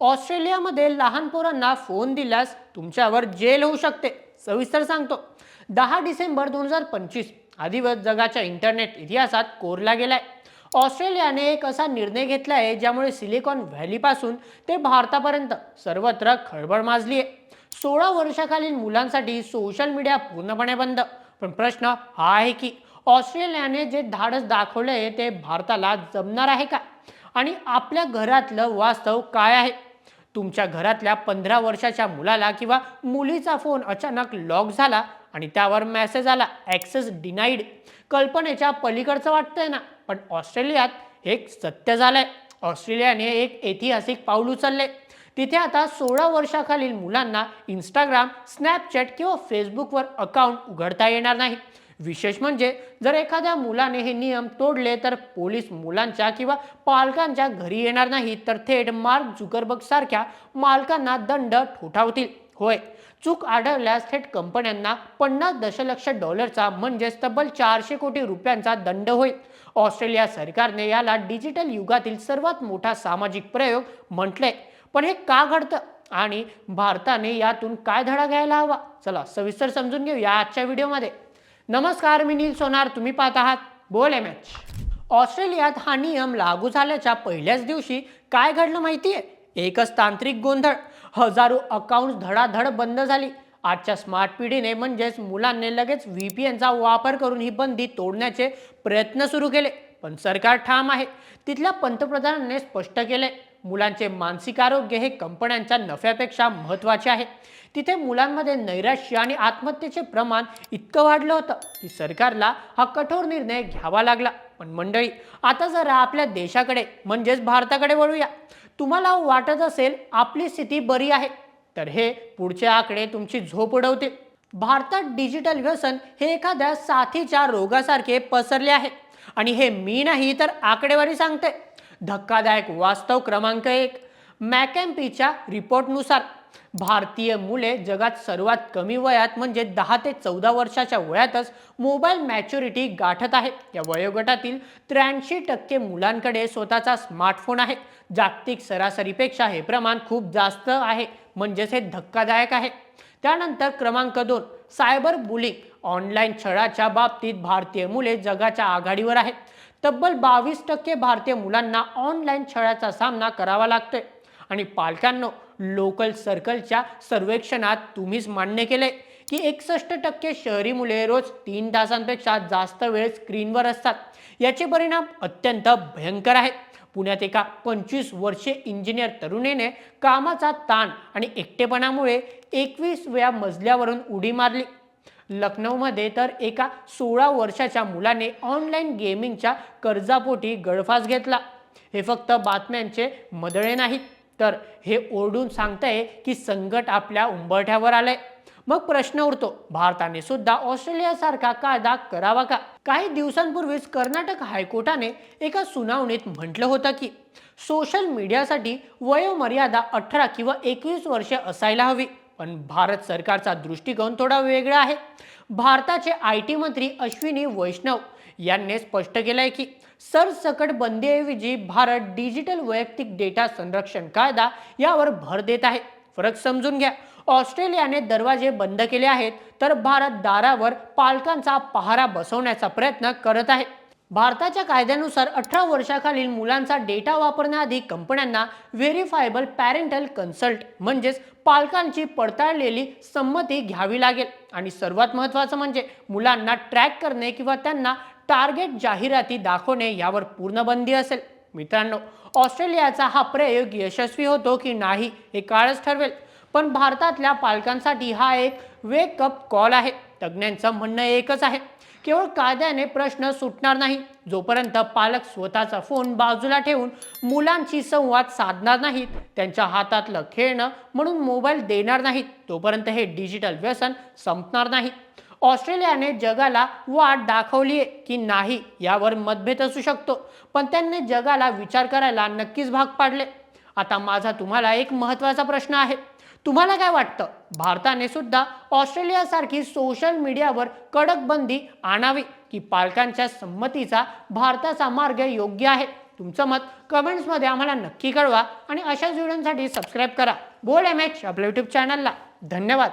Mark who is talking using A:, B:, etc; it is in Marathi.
A: ऑस्ट्रेलियामध्ये लहान पोरांना फोन दिल्यास तुमच्यावर जेल होऊ शकते. सविस्तर सांगतो. 10 डिसेंबर 2025 हा दिवस जगाच्या इंटरनेट इतिहासात कोरला गेलाय. ऑस्ट्रेलियाने एक असा निर्णय घेतला आहे ज्यामुळे सिलिकॉन व्हॅलीपासून ते भारतापर्यंत सर्वत्र खळबळ माजली आहे. 16 वर्षाखालील मुलांसाठी सोशल मीडिया पूर्णपणे बंद. पण प्रश्न हा आहे की ऑस्ट्रेलियाने जे धाडस दाखवलंय ते भारताला जमणार आहे का? आणि आपल्या घरातलं वास्तव काय आहे? तुमच्या घरातल्या 15 वर्षाच्या मुलाला किंवा मुलीचा फोन अचानक लॉक झाला आणि त्यावर मेसेज आला ॲक्सेस डिनाईड. कल्पनेच्या पलीकडचं वाटतंय ना? पण ऑस्ट्रेलियात एक सत्य झालंय. ऑस्ट्रेलियाने एक ऐतिहासिक पाऊल उचलले. तिथे आता 16 वर्षाखालील मुलांना इंस्टाग्राम, स्नॅपचॅट किंवा फेसबुकवर अकाउंट उघडता येणार नाही. विशेष म्हणजे जर एखाद्या मुलाने हे नियम तोडले तर पोलीस मुलांच्या किंवा पालकांच्या घरी येणार नाहीत, तर थेट मार्क झुकरबर्ग सारख्या मालकांना दंड ठोठावतील. होय, चूक आढळल्यास थेट कंपन्यांना $50 दशलक्ष म्हणजेच तब्बल 400 कोटी रुपयांचा दंड होईल. ऑस्ट्रेलिया सरकारने याला डिजिटल युगातील सर्वात मोठा सामाजिक प्रयोग म्हटलंय. पण हे का घडतं आणि भारताने यातून काय धडा घ्यायला हवा? चला सविस्तर समजून घेऊया आजच्या व्हिडिओमध्ये. नमस्कार, मी नील सोनार. तुम्ही पाहत आहात बोल मॅच. ऑस्ट्रेलियात हा नियम लागू झाल्याच्या पहिल्याच दिवशी काय घडलं माहितीये? एकच तांत्रिक गोंधळ. हजारो अकाउंट्स धडाधड बंद झाली. आजच्या स्मार्ट पिढीने म्हणजेच मुलांनी लगेच VPNचा वापर करून ही बंदी तोडण्याचे प्रयत्न सुरू केले. पण सरकार ठाम आहे. तिथल्या पंतप्रधानांनी स्पष्ट केले मुलांचे मानसिक आरोग्य हे कंपन्यांच्या नफ्यापेक्षा महत्त्वाचे आहे. तिथे मुलांमध्ये नैराश्य आणि आत्महत्येचे प्रमाण इतकं वाढलं होतं की सरकारला हा कठोर निर्णय घ्यावा लागला. पण मंडळी, आता जरा आपल्या देशाकडे म्हणजेच भारताकडे वळूया. तुम्हाला वाटत असेल आपली स्थिती बरी आहे, तर हे पुढचे आकडे तुमची झोप उडवतील. भारतात डिजिटल व्यसन हे एखाद्या साथीच्या रोगासारखे पसरले आहे. आणि हे मी नाही तर आकडेवारी सांगते. धक्कादायक वास्तव क्रमांक 1. मॅकॅम्पीच्या रिपोर्टनुसार भारतीय मुले जगात सर्वात कमी वयात म्हणजे 10 ते 14 वर्षाच्या वयातच मोबाईल मॅच्युरिटी गाठत आहेत. या वयोगटातील 83% मुलांकडे स्वतःचा स्मार्टफोन आहे. जागतिक सरासरीपेक्षा हे प्रमाण खूप जास्त आहे. म्हणजेच हे धक्कादायक आहे. त्यानंतर क्रमांक 2. Cyber bullying. ऑनलाईन छळाच्या बाबतीत भारतीय मुले जगाच्या आघाडीवर आहेत. तब्बल 22% भारतीय मुलांना ऑनलाईन छळाचा सामना करावा लागतोय. आणि पालकांनो, लोकल सर्कलच्या सर्वेक्षणात तुम्हीच मान्य केले की 61% शहरी मुले रोज 3 तासांपेक्षा जास्त वेळ स्क्रीनवर असतात. याचे परिणाम अत्यंत भयंकर आहेत. पुण्यात एका 25 वर्षीय इंजिनियर तरुणीने कामाचा ताण आणि एकटेपणामुळे 21व्या मजल्यावरून उडी मारली. लखनौमध्ये तर एका 16 वर्षाच्या मुलाने ऑनलाईन गेमिंगच्या कर्जापोटी गळफास घेतला. हे फक्त बातम्यांचे मदळे नाहीत, तर हे ओरडून सांगतंय की संकट आपल्या उंबरठ्यावर आलंय. मग प्रश्न उरतो, भारताने सुद्धा ऑस्ट्रेलियासारखा कायदा करावा का? काही दिवसांपूर्वीच कर्नाटक हायकोर्टाने एका सुनावणीत म्हटलं होतं की सोशल मीडियासाठी वयोमर्यादा 18 किंवा 21 वर्षे असायला हवी. पण भारत सरकारचा दृष्टिकोन थोडा वेगळा आहे. भारताचे IT मंत्री अश्विनी वैष्णव यांनी स्पष्ट केलंय की सरसकट बंदीऐवजी भारत डिजिटल वैयक्तिक डेटा संरक्षण कायदा यावर भर देत आहे. फरक समजून घ्या. ऑस्ट्रेलियाने दरवाजे बंद केले आहेत, तर भारत दारावर पालकांचा पहारा बसवण्याचा प्रयत्न करत आहे. भारताच्या कायद्यानुसार 18 वर्षाखालील मुलांचा डेटा वापरण्याआधी कंपन्यांना व्हेरिफायबल पॅरेंटल कन्सल्ट म्हणजेच पालकांची पडताळलेली संमती घ्यावी लागेल. आणि सर्वात महत्त्वाचं म्हणजे मुलांना ट्रॅक करणे किंवा त्यांना टार्गेट जाहिराती दाखवणे यावर पूर्ण बंदी असेल. मित्रांनो, ऑस्ट्रेलियाचा हा प्रयोग यशस्वी होतो की नाही हे काळच ठरवेल. पण भारतातल्या पालकांसाठी हा एक वेक अप कॉल आहे. तज्ज्ञांचं म्हणणं एकच आहे, केवळ कायद्याने प्रश्न सुटणार नाही. जोपर्यंत पालक स्वतःचा फोन बाजूला ठेवून मुलांशी संवाद साधणार नाहीत, त्यांच्या हातातलं खेळणं म्हणून मोबाईल देणार नाहीत, तोपर्यंत हे डिजिटल व्यसन संपणार नाही. ऑस्ट्रेलियाने जगाला वाट दाखवली आहे की नाही यावर मतभेद असू शकतो, पण त्यांनी जगाला विचार करायला नक्कीच भाग पाडले. आता माझा तुम्हाला एक महत्त्वाचा प्रश्न आहे. तुम्हाला काय वाटतं, भारताने सुद्धा ऑस्ट्रेलियासारखी सोशल मीडियावर कडक बंदी आणावी की पालकांच्या संमतीचा भारताचा मार्ग योग्य आहे? तुमचं मत कमेंट्समध्ये आम्हाला नक्की कळवा आणि अशाच व्हिडिओसाठी सबस्क्राईब करा बोल्ड MH आपल्या यूट्यूब चॅनलला. धन्यवाद.